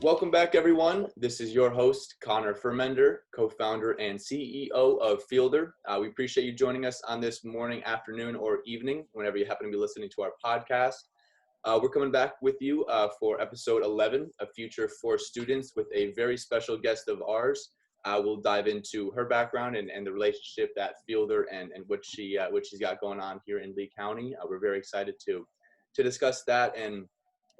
Welcome back, everyone. This is your host, Connor Firmender, co-founder and CEO of Fieldr. We appreciate you joining us on this morning, afternoon, or evening, whenever you happen to be listening to our podcast. We're coming back with you for episode 11, A Future for Students, with a very special guest of ours. We'll dive into her background and the relationship at Fieldr and what she's got going on here in Lee County. We're very excited to discuss that and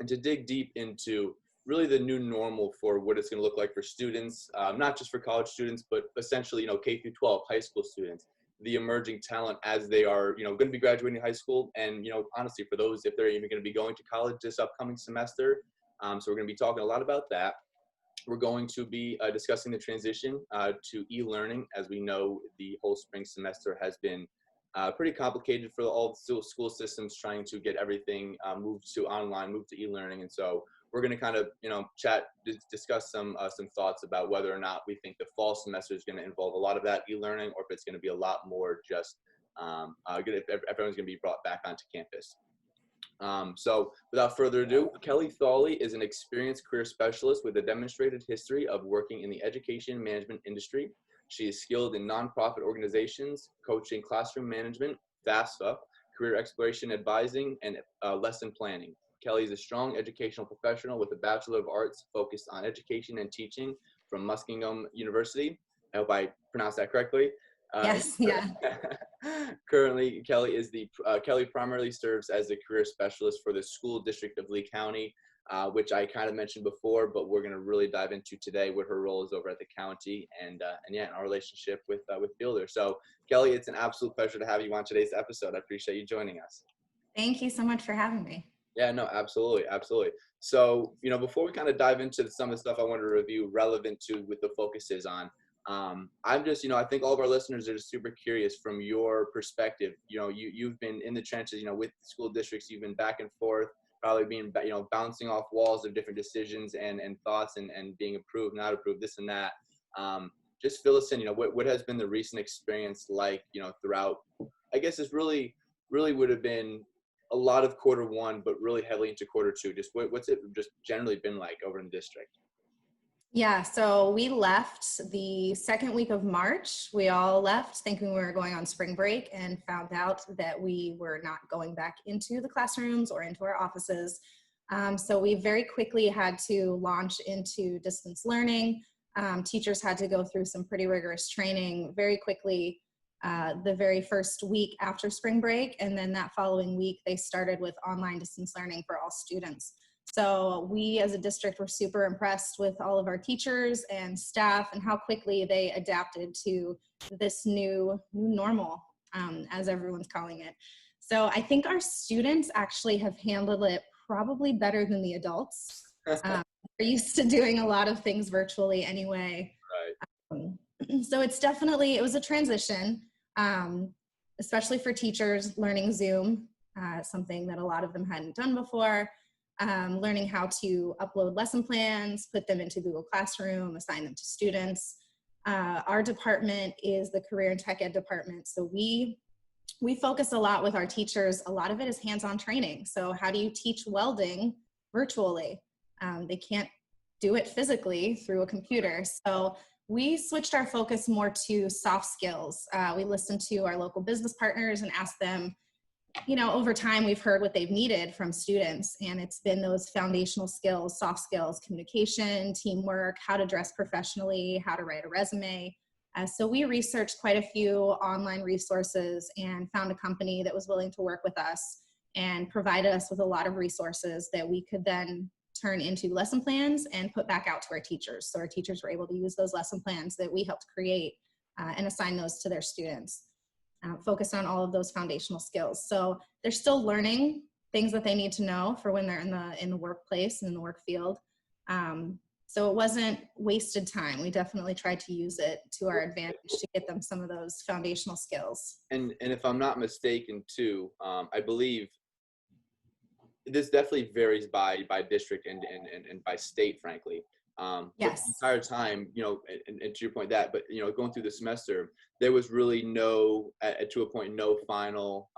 to dig deep into really the new normal for what it's going to look like for students, not just for college students, but essentially, K through 12 high school students, the emerging talent as they are, going to be graduating high school. And, honestly, for those, if they're even going to be going to college this upcoming semester. So we're going to be talking a lot about that. We're going to be discussing the transition to e-learning. As we know, the whole spring semester has been pretty complicated for all the school systems trying to get everything moved to online, moved to e-learning. And so we're going to kind of, discuss some thoughts about whether or not we think the fall semester is going to involve a lot of that e-learning, or if it's going to be a lot more just if everyone's going to be brought back onto campus. So without further ado, Kelly Thawley is an experienced career specialist with a demonstrated history of working in the education management industry. She is skilled in nonprofit organizations, coaching, classroom management, FAFSA, career exploration advising, and lesson planning. Kelly is a strong educational professional with a Bachelor of Arts focused on education and teaching from Muskingum University. I hope I pronounced that correctly. Yes, yeah. Currently, Kelly primarily serves as the career specialist for the school district of Lee County, which I kind of mentioned before, but we're going to really dive into today what her role is over at the county and our relationship with Fieldr. So, Kelly, it's an absolute pleasure to have you on today's episode. I appreciate you joining us. Thank you so much for having me. Yeah, no, absolutely. So, before we kind of dive into some of the stuff I want to review relevant to what the focus is on, I'm just, I think all of our listeners are just super curious from your perspective. You've been in the trenches, with school districts, you've been back and forth, probably being, bouncing off walls of different decisions and thoughts and being approved, not approved, this and that. Just fill us in, what has been the recent experience like, throughout, I guess it's really would have been a lot of quarter one, but really heavily into quarter two. Just what's it just generally been like over in the district? Yeah, so we left the second week of March. We all left thinking we were going on spring break and found out that we were not going back into the classrooms or into our offices. So we very quickly had to launch into distance learning. Teachers had to go through some pretty rigorous training very quickly the very first week after spring break. And then that following week, they started with online distance learning for all students. So we as a district were super impressed with all of our teachers and staff and how quickly they adapted to this new normal, as everyone's calling it. So I think our students actually have handled it probably better than the adults. They're used to doing a lot of things virtually anyway. Right. So it was a transition, especially for teachers learning Zoom, something that a lot of them hadn't done before. Learning how to upload lesson plans, put them into Google Classroom, assign them to students. Our department is the career and tech ed department. So we focus a lot with our teachers. A lot of it is hands-on training. So how do you teach welding virtually? They can't do it physically through a computer. So we switched our focus more to soft skills. We listened to our local business partners and asked them, over time, we've heard what they've needed from students, and it's been those foundational skills, soft skills, communication, teamwork, how to dress professionally, how to write a resume. So we researched quite a few online resources and found a company that was willing to work with us and provided us with a lot of resources that we could then turn into lesson plans and put back out to our teachers. So our teachers were able to use those lesson plans that we helped create and assign those to their students. Focus on all of those foundational skills. So they're still learning things that they need to know for when they're in the workplace and in the work field. So it wasn't wasted time. We definitely tried to use it to our advantage to get them some of those foundational skills. And if I'm not mistaken too, I believe this definitely varies by district and by state, frankly. Yes. But the entire time, and to your point but, going through the semester, there was really no, to a point, no final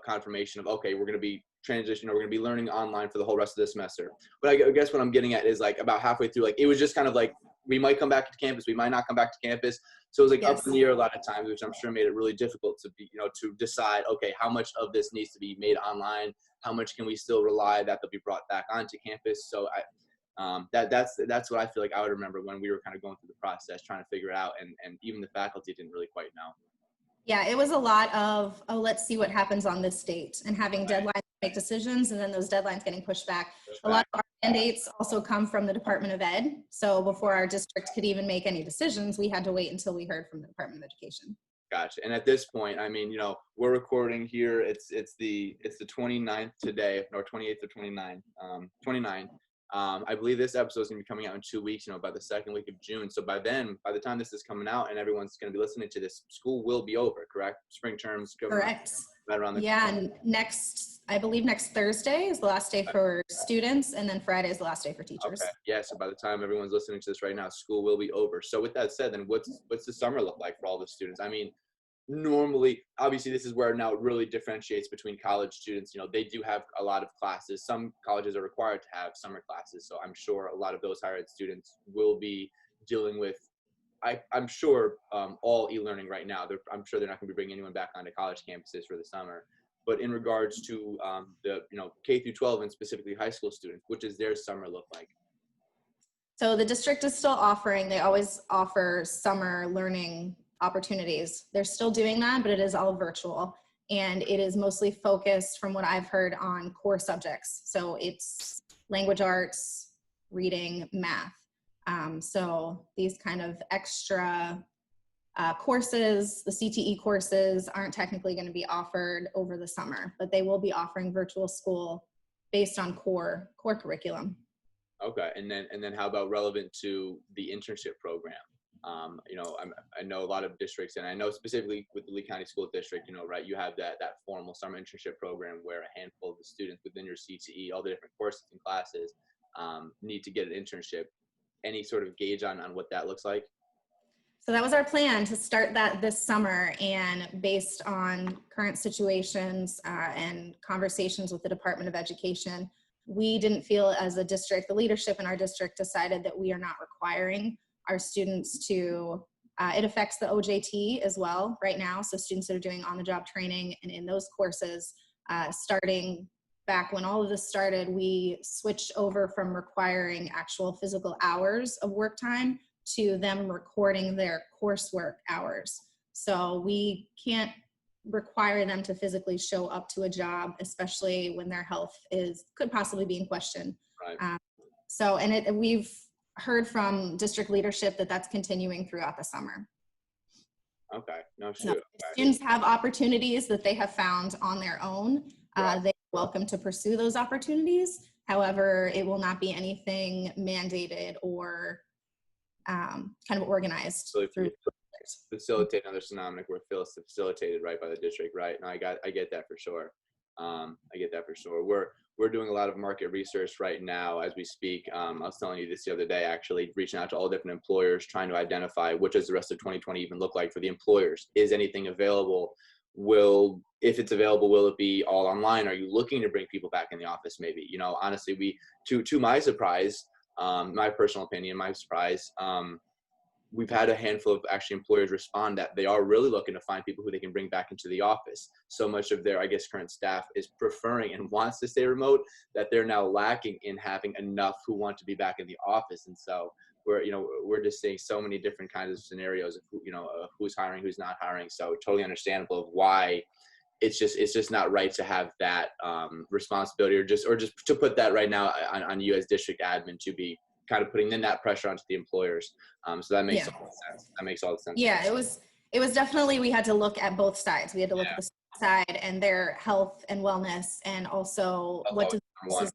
confirmation of, okay, we're going to be transition, or we're going to be learning online for the whole rest of the semester. But I guess what I'm getting at is like about halfway through, like it was just kind of like, we might come back to campus, we might not come back to campus. So it was like up in the air a lot of times, which I'm sure made it really difficult to be, to decide, okay, how much of this needs to be made online? How much can we still rely that they'll be brought back onto campus? So that's what I feel like I would remember when we were kind of going through the process, trying to figure it out. And even the faculty didn't really quite know. Yeah, it was a lot of, oh, let's see what happens on this date, and having deadlines to make decisions, and then those deadlines getting pushed back. A lot of our mandates also come from the Department of Ed. So before our district could even make any decisions, we had to wait until we heard from the Department of Education. Gotcha. And at this point, I mean, we're recording here. It's the 29th today, or 28th or 29. I believe this episode is going to be coming out in 2 weeks, by the second week of June. So by the time this is coming out and everyone's going to be listening to this, school will be over, correct? Spring terms. Correct. Right around the and I believe next Thursday is the last day for students, and then Friday is the last day for teachers. Okay. Yeah. So by the time everyone's listening to this right now, school will be over. So with that said, then what's the summer look like for all the students? I mean, normally, obviously, this is where now it really differentiates between college students. They do have a lot of classes. Some colleges are required to have summer classes. So I'm sure a lot of those higher ed students will be dealing with, I'm sure, all e-learning right now. I'm sure they're not going to be bringing anyone back onto college campuses for the summer. But in regards to the K through 12 and specifically high school students, what does their summer look like? So the district is still offering, they always offer summer learning opportunities. They're still doing that, but it is all virtual, and it is mostly focused, from what I've heard, on core subjects. So it's language arts, reading, math. So these kind of extra courses, the CTE courses, aren't technically going to be offered over the summer, but they will be offering virtual school based on core curriculum. Okay, and then how about relevant to the internship program? I know a lot of districts, and I know specifically with the Lee County School District, right, you have that formal summer internship program where a handful of the students within your CTE, all the different courses and classes, need to get an internship. Any sort of gauge on what that looks like? So that was our plan, to start that this summer, and based on current situations and conversations with the Department of Education, we didn't feel as a district, the leadership in our district decided that we are not requiring our students to, it affects the OJT as well right now. So students that are doing on-the-job training, and in those courses, starting back when all of this started, we switched over from requiring actual physical hours of work time to them recording their coursework hours. So we can't require them to physically show up to a job, especially when their health could possibly be in question. Right. We've heard from district leadership that that's continuing throughout the summer. Okay. No, sure. So if students have opportunities that they have found on their own, right, they're welcome to pursue those opportunities. However, it will not be anything mandated or kind of organized through. Facilitate another synonymic where facilitated, right, by the district, right? No, I get that for sure. I get that for sure. We're doing a lot of market research right now as we speak. I was telling you this the other day, actually, reaching out to all different employers, trying to identify what does the rest of 2020 even look like for the employers. Is anything available? If it's available, will it be all online? Are you looking to bring people back in the office? Maybe, honestly, to my surprise, my personal opinion, we've had a handful of actually employers respond that they are really looking to find people who they can bring back into the office. So much of their, current staff is preferring and wants to stay remote that they're now lacking in having enough who want to be back in the office. And so we're just seeing so many different kinds of scenarios of who's hiring, who's not hiring. So totally understandable of why it's just not right to have that responsibility or just to put that right now on you as district admin to be kind of putting in that pressure onto the employers. So that makes all the sense. That makes all the sense. Yeah, it was definitely, we had to look at both sides. We had to look at the side and their health and wellness, and also what does businesses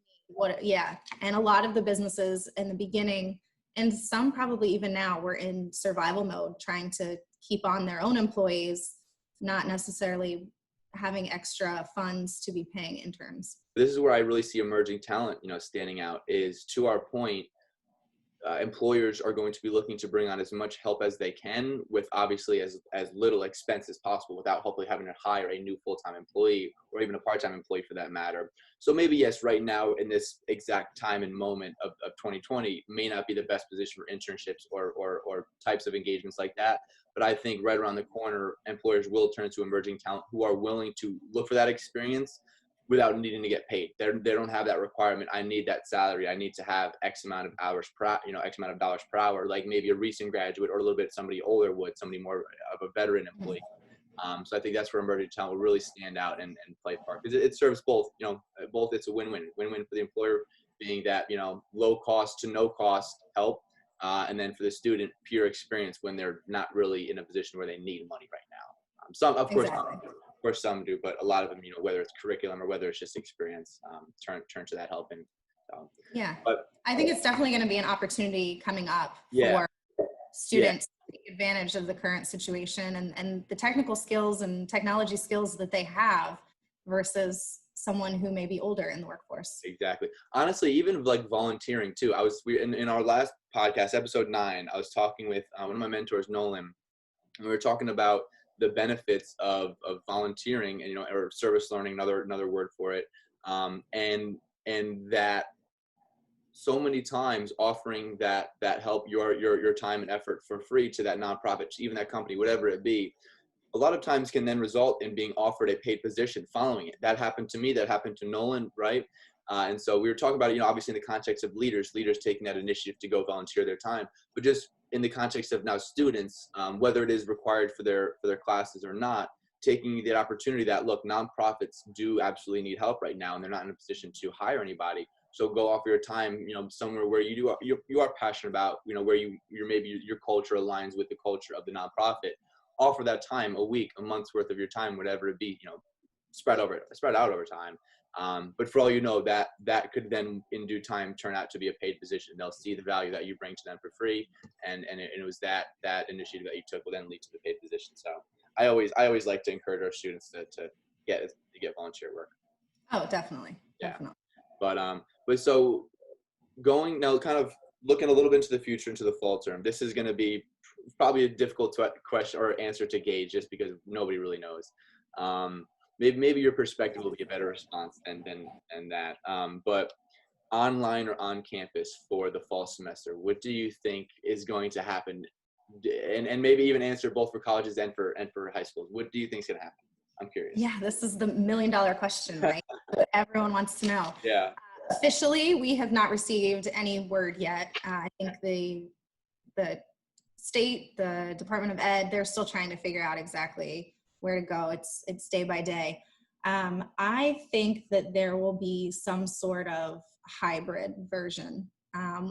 need, and a lot of the businesses in the beginning, and some probably even now, were in survival mode, trying to keep on their own employees, not necessarily having extra funds to be paying interns. This is where I really see emerging talent, standing out, is to our point. employers are going to be looking to bring on as much help as they can with obviously as little expense as possible without hopefully having to hire a new full-time employee or even a part-time employee for that matter. So maybe, yes, right now in this exact time and moment of 2020 may not be the best position for internships or types of engagements like that. But I think right around the corner, employers will turn to emerging talent who are willing to look for that experience without needing to get paid. They don't have that requirement. I need that salary. I need to have X amount of hours X amount of dollars per hour, like maybe a recent graduate or a little bit somebody older would, somebody more of a veteran employee. So I think that's where emerging talent will really stand out and play a part, because it serves both, both. It's a win-win for the employer, being that, low cost to no cost help. And then for the student, pure experience when they're not really in a position where they need money right now. Some, of course, Exactly. of course, some do, but a lot of them, whether it's curriculum or whether it's just experience, turn to that help. And Yeah, but I think it's definitely going to be an opportunity coming up yeah, for students to take advantage of the current situation and the technical skills and technology skills that they have versus someone who may be older in the workforce. exactly. Honestly, even like volunteering too. In our last podcast, episode 9, I was talking with one of my mentors, Nolan, and we were talking about the benefits of volunteering and, or service learning, another word for it. And that so many times offering that help, your time and effort for free to that nonprofit, even that company, whatever it be, a lot of times can then result in being offered a paid position following it. That happened to me. That happened to Nolan, right? And so we were talking about, obviously in the context of leaders taking that initiative to go volunteer their time, but just in the context of now students, whether it is required for their classes or not, taking the opportunity that, look, nonprofits do absolutely need help right now, and they're not in a position to hire anybody. So go offer your time, somewhere where you are passionate about, where maybe your culture aligns with the culture of the nonprofit. Offer that time, a week, a month's worth of your time, whatever it be, spread out over time. But for all you know, that could then in due time turn out to be a paid position. They'll see the value that you bring to them for free, and it was that initiative that you took will then lead to the paid position. So I always like to encourage our students to get volunteer work. Oh, definitely. Yeah. Definitely. But so going now, kind of looking a little bit into the future, into the fall term, this is going to be probably a difficult question or answer to gauge, just because nobody really knows. Maybe your perspective will be a better response than that. But online or on campus for the fall semester, what do you think is going to happen? And maybe even answer both for colleges and for high schools. What do you think is going to happen? I'm curious. Yeah, this is the $1 million question, right? That everyone wants to know. Yeah. Officially, we have not received any word yet. I think the state, the Department of Ed, they're still trying to figure out exactly where to go. It's day by day. I think that there will be some sort of hybrid version,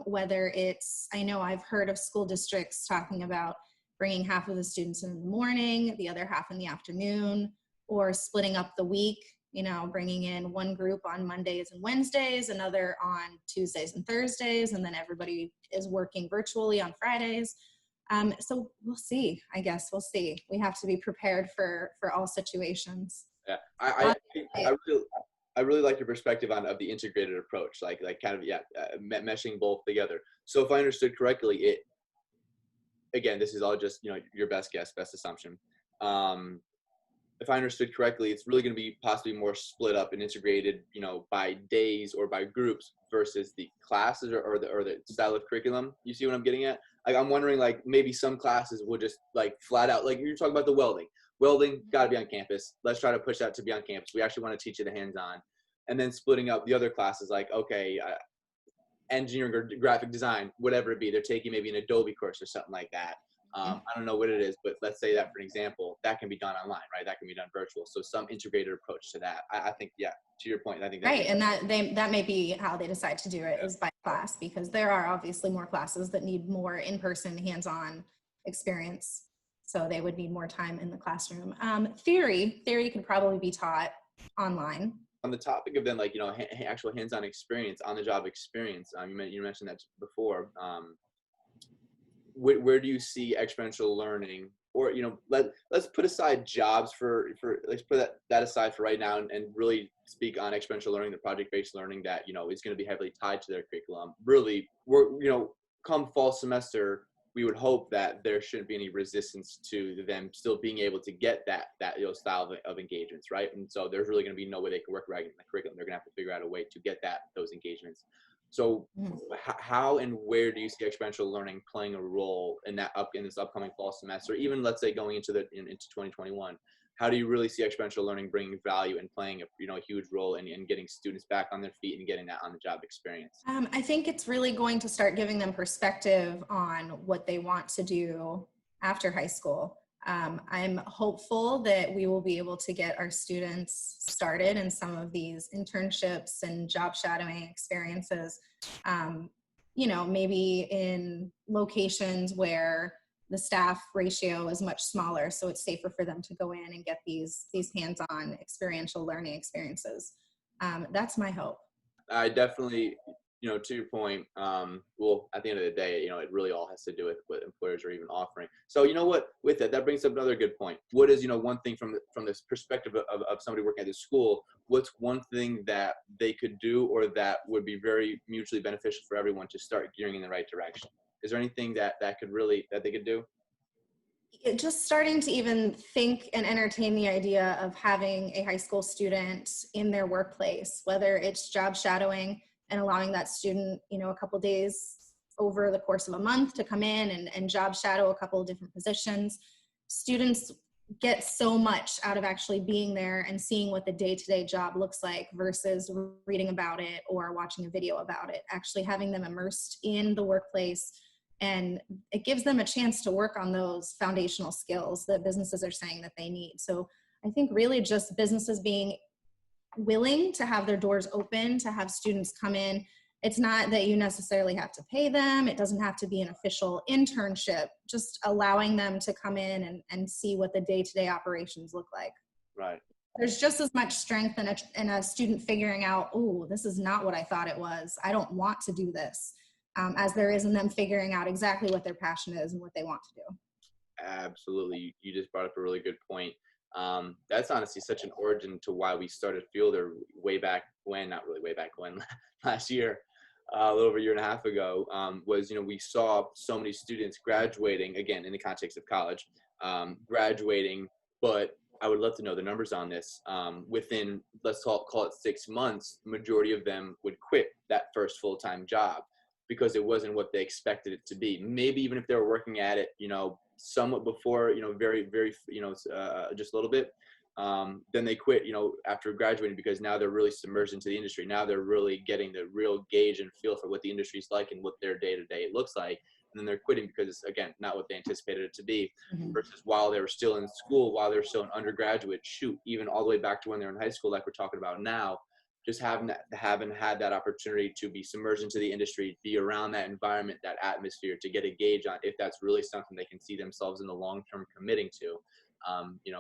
whether it's, I know I've heard of school districts talking about bringing half of the students in the morning, the other half in the afternoon, or splitting up the week, bringing in one group on Mondays and Wednesdays, another on Tuesdays and Thursdays, and then everybody is working virtually on Fridays. So we'll see, I guess. We'll see. We have to be prepared for all situations. Yeah, I really like your perspective of the integrated approach, like kind of meshing both together. So if I understood correctly, again, this is all just your best guess, best assumption. If I understood correctly, it's really going to be possibly more split up and integrated, by days or by groups versus the classes or the style of curriculum. You see what I'm getting at? Like, I'm wondering, like, maybe some classes will just like flat out, like you're talking about the welding got to be on campus. Let's try to push that to be on campus. We actually want to teach you the hands-on, and then splitting up the other classes, like, okay, engineering or graphic design, whatever it be, they're taking maybe an Adobe course or something like that. I don't know what it is, but let's say that, for an example, that can be done online, right? That can be done virtual. So some integrated approach to that. I think, to your point, I think right. And that may be how they decide to do it, is by class, because there are obviously more classes that need more in-person, hands-on experience. So they would need more time in the classroom. Theory could probably be taught online. On the topic of then, like, actual hands-on experience, on-the-job experience, you mentioned that before. Where do you see experiential learning, or let's put aside jobs for let's put that aside for right now, and really speak on experiential learning, the project-based learning that is going to be heavily tied to their curriculum. Really, come fall semester, we would hope that there shouldn't be any resistance to them still being able to get that style of engagements, right? And so there's really going to be no way they can work around the curriculum. They're going to have to figure out a way to get those engagements. So how and where do you see experiential learning playing a role in this upcoming fall semester, even let's say going into 2021? How do you really see experiential learning bringing value and playing a huge role in getting students back on their feet and getting that on the job experience? I think it's really going to start giving them perspective on what they want to do after high school. I'm hopeful that we will be able to get our students started in some of these internships and job shadowing experiences, maybe in locations where the staff ratio is much smaller, so it's safer for them to go in and get these hands-on experiential learning experiences. That's my hope. I definitely, to your point, well, at the end of the day, it really all has to do with what employers are even offering. So, with that brings up another good point. What is, one thing from this perspective of somebody working at the school, what's one thing that they could do or that would be very mutually beneficial for everyone to start gearing in the right direction? Is there anything that they could do? Just starting to even think and entertain the idea of having a high school student in their workplace, whether it's job shadowing and allowing that student, a couple days over the course of a month to come in and job shadow a couple of different positions. Students get so much out of actually being there and seeing what the day-to-day job looks like versus reading about it or watching a video about it. Actually having them immersed in the workplace, and it gives them a chance to work on those foundational skills that businesses are saying that they need. So I think really just businesses being willing to have their doors open, to have students come in. It's not that you necessarily have to pay them. It doesn't have to be an official internship, just allowing them to come in and see what the day-to-day operations look like. Right. There's just as much strength in a student figuring out, oh, this is not what I thought it was. I don't want to do this. As there is in them figuring out exactly what their passion is and what they want to do. Absolutely. You just brought up a really good point. That's honestly such an origin to why we started Fieldr last year, a little over a year and a half ago, was, we saw so many students graduating, again, in the context of college, graduating, but I would love to know the numbers on this. Within, let's call it 6 months, the majority of them would quit that first full-time job because it wasn't what they expected it to be. Maybe even if they were working at it, somewhat before, very, very, just a little bit, then they quit, after graduating because now they're really submerged into the industry. Now they're really getting the real gauge and feel for what the industry is like and what their day-to-day looks like. And then they're quitting because it's, again, not what they anticipated it to be. Mm-hmm. Versus while they were still in school, while they're still an undergraduate, even all the way back to when they're in high school, like we're talking about now, just having had that opportunity to be submerged into the industry, be around that environment, that atmosphere, to get a gauge on if that's really something they can see themselves in the long term committing to.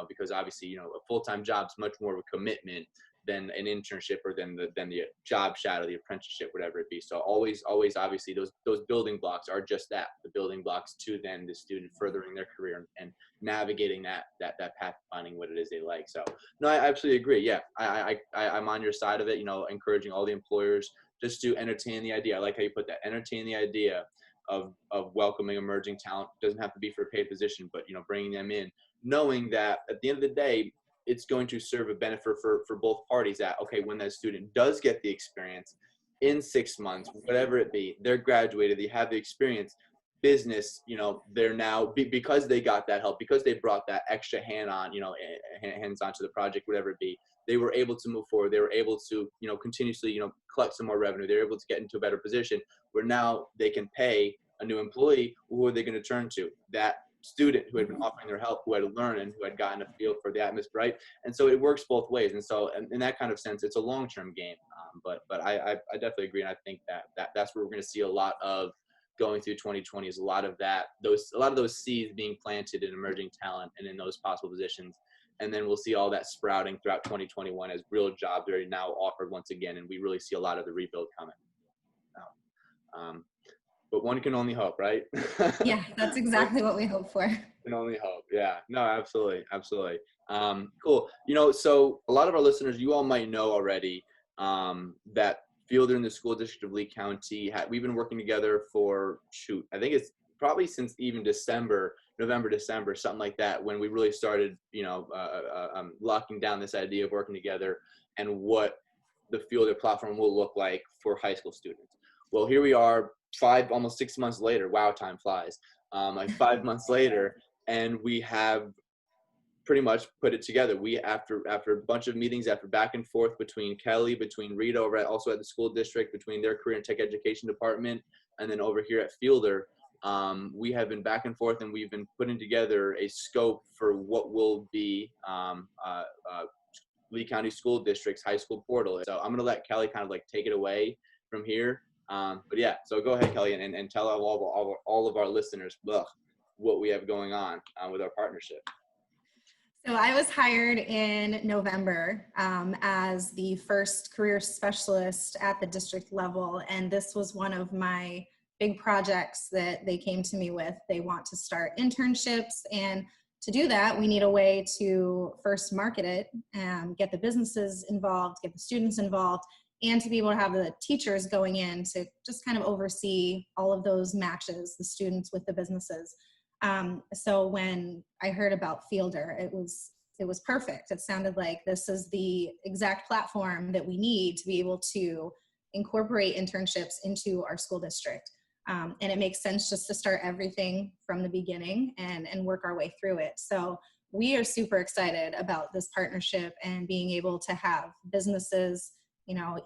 Because obviously, a full-time job is much more of a commitment than an internship or than the job shadow, the apprenticeship, whatever it be. So always, obviously, those building blocks are just that, the building blocks to then the student furthering their career and navigating that path, finding what it is they like. So no, I absolutely agree. Yeah, I'm on your side of it. Encouraging all the employers just to entertain the idea. I like how you put that. Entertain the idea of welcoming emerging talent. It doesn't have to be for a paid position, but bringing them in, knowing that at the end of the day, it's going to serve a benefit for both parties. That, okay, when that student does get the experience in 6 months, whatever it be, they're graduated, they have the experience, business, they're now, because they got that help, because they brought that extra hands onto the project, whatever it be, they were able to move forward. They were able to, continuously, collect some more revenue. They're able to get into a better position where now they can pay a new employee. Who are they going to turn to? That student who had been offering their help, who had learned and who had gotten a feel for the atmosphere, right? And so it works both ways. And so in that kind of sense, it's a long-term game. But I definitely agree. And I think that's where we're going to see a lot of going through 2020 is a lot of those seeds being planted in emerging talent and in those possible positions. And then we'll see all that sprouting throughout 2021 as real jobs are now offered once again. And we really see a lot of the rebuild coming. But one can only hope, right? Yeah, that's exactly what we hope for. Can only hope. Yeah, no, absolutely. Cool. So a lot of our listeners, you all might know already that Fieldr in the school district of Lee County, we've been working together for, I think it's probably since even November, December, something like that, when we really started, locking down this idea of working together and what the Fieldr platform will look like for high school students. Well, here we are, almost 6 months later. Wow, time flies. Like 5 months later, and we have pretty much put it together. We, after a bunch of meetings, after back and forth between Kelly, between Rita over also at the school district, between their career and tech education department, and then over here at Fieldr, we have been back and forth, and we've been putting together a scope for what will be Lee County School District's high school portal. So I'm going to let Kelly kind of like take it away from here. But yeah, so go ahead, Kelly, and tell all of our listeners what we have going on with our partnership. So I was hired in November as the first career specialist at the district level, and this was one of my big projects that they came to me with. They want to start internships, and to do that, we need a way to first market it and get the businesses involved, get the students involved, and to be able to have the teachers going in to just kind of oversee all of those matches, the students with the businesses. So when I heard about Fieldr, it was perfect. It sounded like this is the exact platform that we need to be able to incorporate internships into our school district. And it makes sense just to start everything from the beginning and work our way through it. So we are super excited about this partnership and being able to have businesses,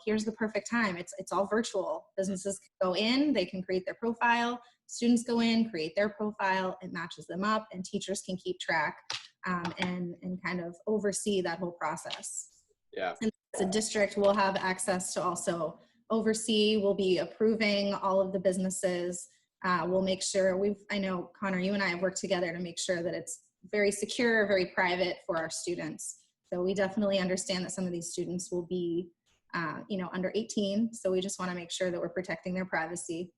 here's the perfect time. It's all virtual. Businesses can go in, they can create their profile. Students go in, create their profile, it matches them up, and teachers can keep track and kind of oversee that whole process. Yeah. And as a district, we'll have access to also oversee. We'll be approving all of the businesses. We'll make sure I know, Connor, you and I have worked together to make sure that it's very secure, very private for our students. So we definitely understand that some of these students will be, under 18. So we just want to make sure that we're protecting their privacy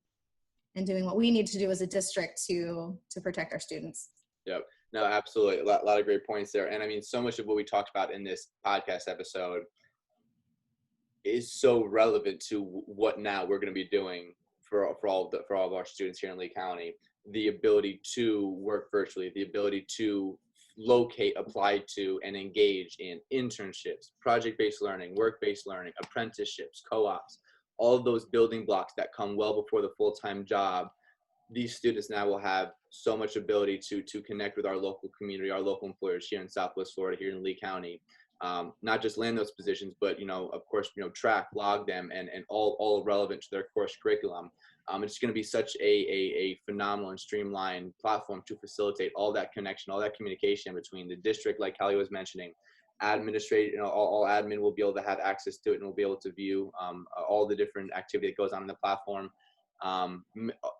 and doing what we need to do as a district to protect our students. Yep. No, absolutely. A lot of great points there. And I mean, so much of what we talked about in this podcast episode is so relevant to what now we're going to be doing for all of our students here in Lee County. The ability to work virtually, the ability to locate, apply to, and engage in internships, project-based learning, work-based learning, apprenticeships, co-ops, all of those building blocks that come well before the full-time job. These students now will have so much ability to connect with our local community, our local employers here in Southwest Florida, here in Lee County. Not just land those positions, but, of course, track, log them, and all relevant to their course curriculum. It's going to be such a phenomenal and streamlined platform to facilitate all that connection, all that communication between the district, like Kelly was mentioning, administrative, all admin will be able to have access to it, and will be able to view all the different activity that goes on in the platform.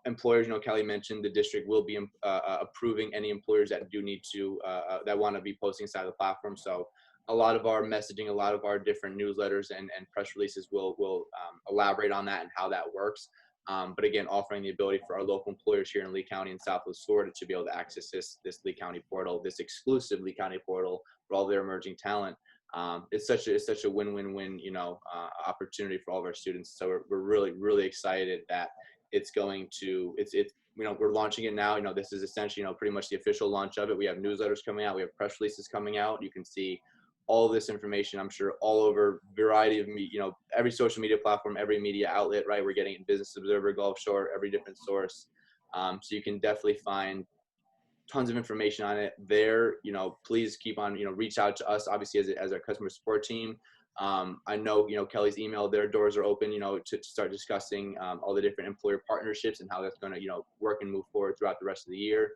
Employers, Kelly mentioned the district will be approving any employers that do need to, that want to be posting inside the platform. So a lot of our messaging, a lot of our different newsletters and press releases will elaborate on that and how that works. But again, offering the ability for our local employers here in Lee County and Southwest Florida to be able to access this Lee County portal, this exclusive Lee County portal for all their emerging talent. It's such a win-win-win, opportunity for all of our students. So we're really excited that it's going to, we're launching it now. This is essentially, pretty much the official launch of it. We have newsletters coming out. We have press releases coming out. You can see all this information, I'm sure, all over variety of every social media platform, every media outlet, right? We're getting it in Business Observer, Gulf Shore, every different source. So you can definitely find tons of information on it there. Please keep on, reach out to us, obviously, as our customer support team. I know, Kelly's email, their doors are open, to start discussing all the different employer partnerships and how that's going to, work and move forward throughout the rest of the year.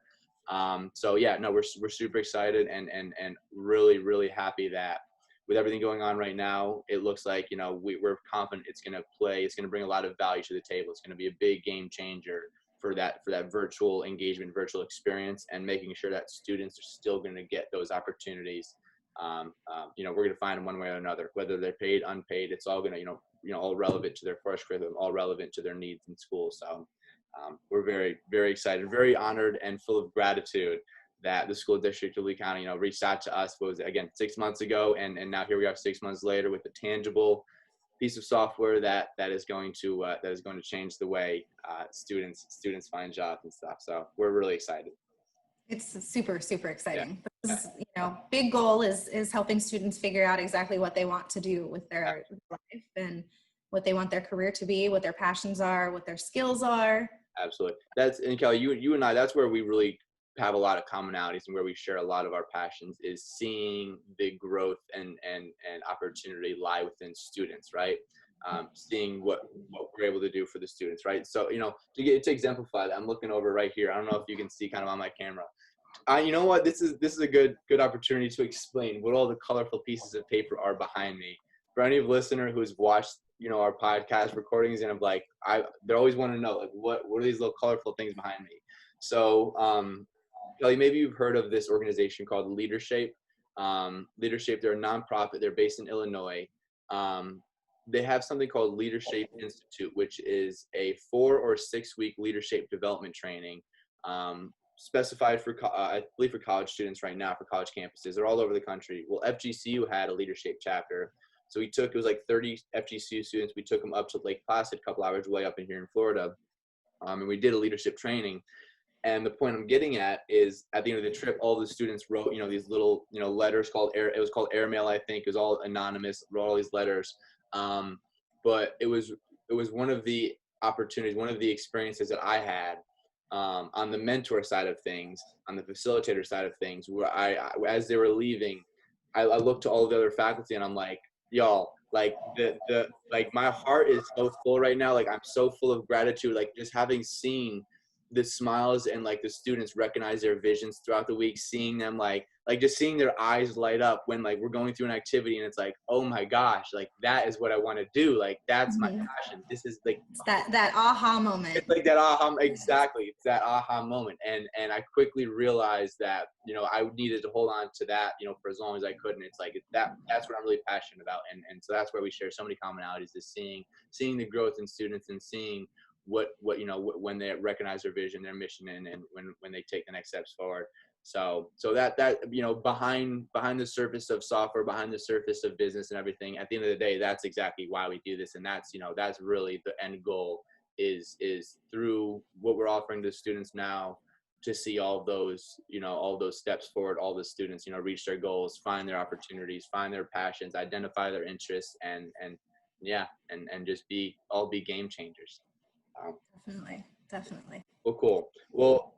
So yeah, no, we're super excited and really happy that with everything going on right now, it looks like, we're confident it's going to bring a lot of value to the table. It's going to be a big game changer for that virtual engagement, virtual experience, and making sure that students are still going to get those opportunities. We're going to find them one way or another, whether they're paid, unpaid. It's all going to, all relevant to their course curriculum, all relevant to their needs in school. So we're very excited, very honored, and full of gratitude that the school district of Lee County, reached out to us, 6 months ago, and now here we are 6 months later with a tangible piece of software that is going to change the way students find jobs and stuff. So we're really excited. It's super, super Yeah. exciting. This is, big goal is helping students figure out exactly what they want to do with their life and what they want their career to be, what their passions are, what their skills are. Absolutely. And Kelly, you and I, that's where we really have a lot of commonalities and where we share a lot of our passions, is seeing the growth and opportunity lie within students, right? Seeing what we're able to do for the students, right? So, to exemplify that, I'm looking over right here. I don't know if you can see kind of on my camera. You know what? This is a good opportunity to explain what all the colorful pieces of paper are behind me. For any listener who's watched, our podcast recordings, and I'm like, they always want to know, like, what are these little colorful things behind me? So, Kelly, maybe you've heard of this organization called Leadership. Leadership, they're a nonprofit. They're based in Illinois. They have something called Leadership Institute, which is a 4 or 6 week leadership development training, specified for, I believe, for college students right now, for college campuses. They're all over the country. Well, FGCU had a leadership chapter. So it was like 30 FGCU students. We took them up to Lake Placid, a couple hours away up in here in Florida. And we did a leadership training. And the point I'm getting at is, at the end of the trip, all the students wrote, these little, letters it was called airmail, I think. It was all anonymous, wrote all these letters. But it was one of the opportunities, one of the experiences that I had on the mentor side of things, on the facilitator side of things, where I as they were leaving, I looked to all the other faculty and I'm like, y'all, like like my heart is so full right now. Like, I'm so full of gratitude, like just having seen the smiles and like the students recognize their visions throughout the week, seeing them like just seeing their eyes light up when like we're going through an activity and it's like, oh my gosh, like that is what I want to do. Like, that's my passion. This is like, it's that aha moment. It's like that aha, exactly. It's that aha moment. And I quickly realized that, I needed to hold on to that, for as long as I could. And it's like, that's what I'm really passionate about. And so that's where we share so many commonalities, is seeing the growth in students and seeing what when they recognize their vision, their mission, and when they take the next steps forward. So that behind the surface of software, behind the surface of business and everything, at the end of the day, that's exactly why we do this. And that's that's really the end goal, is through what we're offering to students now, to see all those steps forward, all the students reach their goals, find their opportunities, find their passions, identify their interests, and just be game changers. Definitely. Well, cool. Well,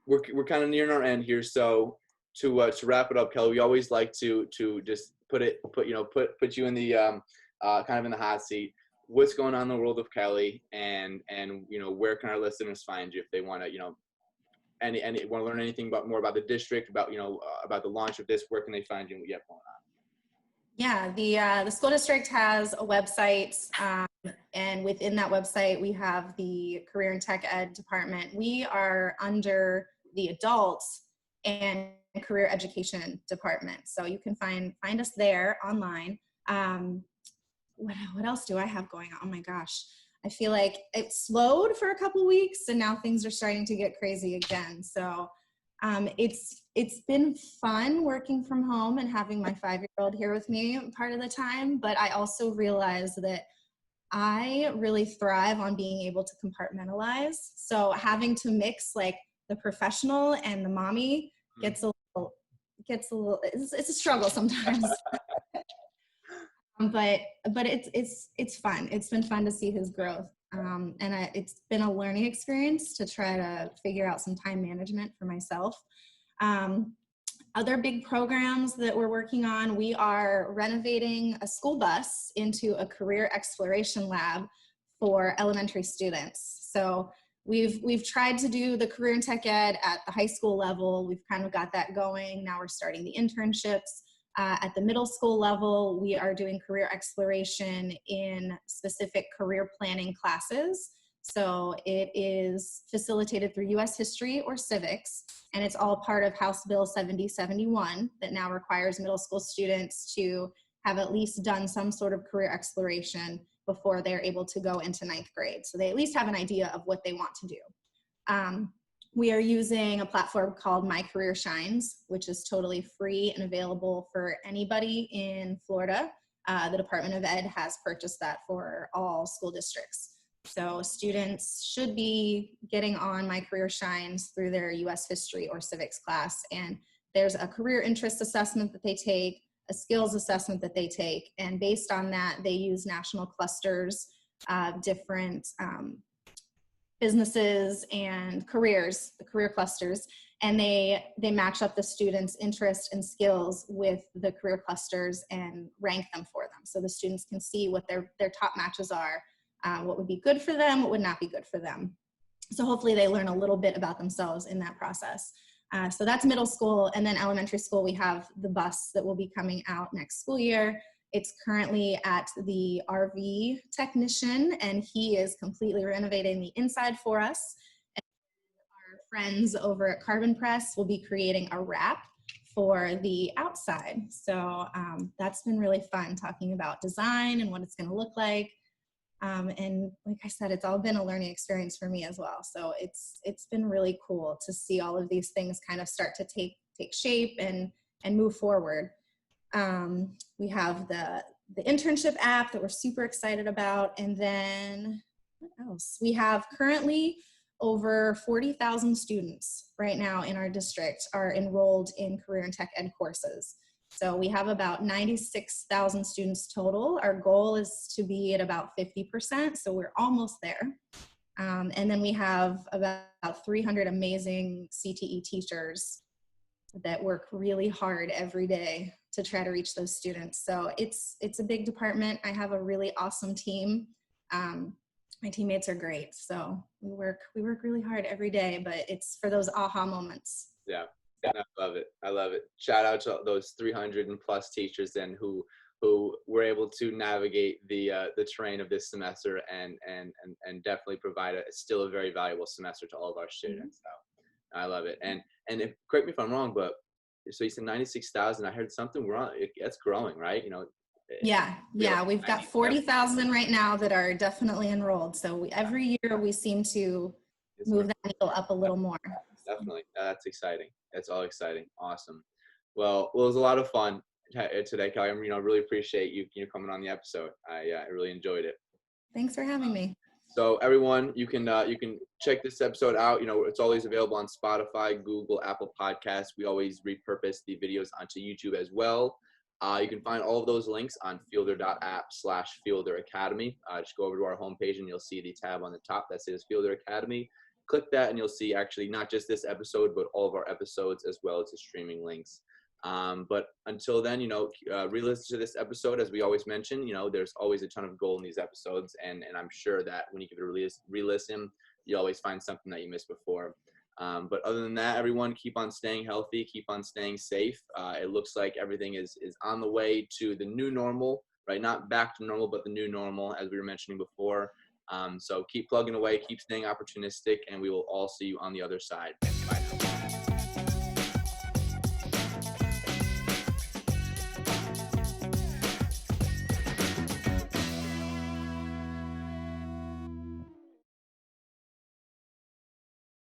we're kind of nearing our end here, so to wrap it up, Kelly, we always like to just put you in the kind of in the hot seat. What's going on in the world of Kelly, and where can our listeners find you if they want to want to learn anything more about the district, about about the launch of this? Where can they find you and what you have going on? Yeah, the school district has a website, and within that website, we have the Career and Tech Ed department. We are under the Adults and Career Education department, so you can find us there online. What else do I have going on? Oh my gosh, I feel like it slowed for a couple weeks, and now things are starting to get crazy again. So it's been fun working from home and having my 5-year-old here with me part of the time, but I also realize that I really thrive on being able to compartmentalize. So having to mix like the professional and the mommy gets a little, it's a struggle sometimes. But it's fun. It's been fun to see his growth. And it's been a learning experience to try to figure out some time management for myself. Other big programs that we're working on, we are renovating a school bus into a career exploration lab for elementary students. So we've tried to do the career and tech ed at the high school level. We've kind of got that going. Now we're starting the internships. At the middle school level, we are doing career exploration in specific career planning classes. So it is facilitated through U.S. history or civics, and it's all part of House Bill 7071 that now requires middle school students to have at least done some sort of career exploration before they're able to go into 9th grade. So they at least have an idea of what they want to do. We are using a platform called My Career Shines, which is totally free and available for anybody in Florida. the Department of Ed has purchased that for all school districts. So students should be getting on My Career Shines through their US history or civics class. And there's a career interest assessment that they take, a skills assessment that they take. And based on that, they use national clusters, different businesses and careers, the career clusters, and they match up the students' interests and skills with the career clusters and rank them for them. So the students can see what their top matches are, what would be good for them, what would not be good for them. So hopefully they learn a little bit about themselves in that process. So that's middle school, and then elementary school, we have the bus that will be coming out next school year. It's currently at the RV technician, and he is completely renovating the inside for us. And our friends over at Carbon Press will be creating a wrap for the outside. So that's been really fun, talking about design and what it's going to look like. And like I said, it's all been a learning experience for me as well. So it's been really cool to see all of these things kind of start to take shape and move forward. We have the internship app that we're super excited about. And then what else? We have currently over 40,000 students right now in our district are enrolled in career and tech ed courses. So we have about 96,000 students total. Our goal is to be at about 50%, so we're almost there. And then we have about 300 amazing CTE teachers that work really hard every day to try to reach those students. So it's a big department. I have a really awesome team. My teammates are great. So we work really hard every day, but it's for those aha moments. Yeah. I love it. I love it. Shout out to those 300 and plus teachers then who were able to navigate the terrain of this semester and definitely provide still a very valuable semester to all of our students. So I love it. And if, correct me if I'm wrong, but so you said 96,000. I heard something wrong. It's growing, right? You know. Yeah. We've got 40,000 right now that are definitely enrolled. So every year we seem to move that needle up a little more. Definitely. That's exciting. That's all exciting. Awesome. Well, it was a lot of fun today, Kelly. I really appreciate you coming on the episode. I really enjoyed it. Thanks for having me. So everyone, you can check this episode out. It's always available on Spotify, Google, Apple Podcasts. We always repurpose the videos onto YouTube as well. You can find all of those links on Fieldr.app/Fieldr Academy. Just go over to our homepage and you'll see the tab on the top that says Fieldr Academy. Click that and you'll see actually not just this episode, but all of our episodes as well as the streaming links. But until then, re-listen to this episode. As we always mention, there's always a ton of gold in these episodes. And I'm sure that when you give it a re-listen, you always find something that you missed before. But other than that, everyone, keep on staying healthy, keep on staying safe. It looks like everything is on the way to the new normal, right? Not back to normal, but the new normal, as we were mentioning before. So keep plugging away, keep staying opportunistic, and we will all see you on the other side. Bye now.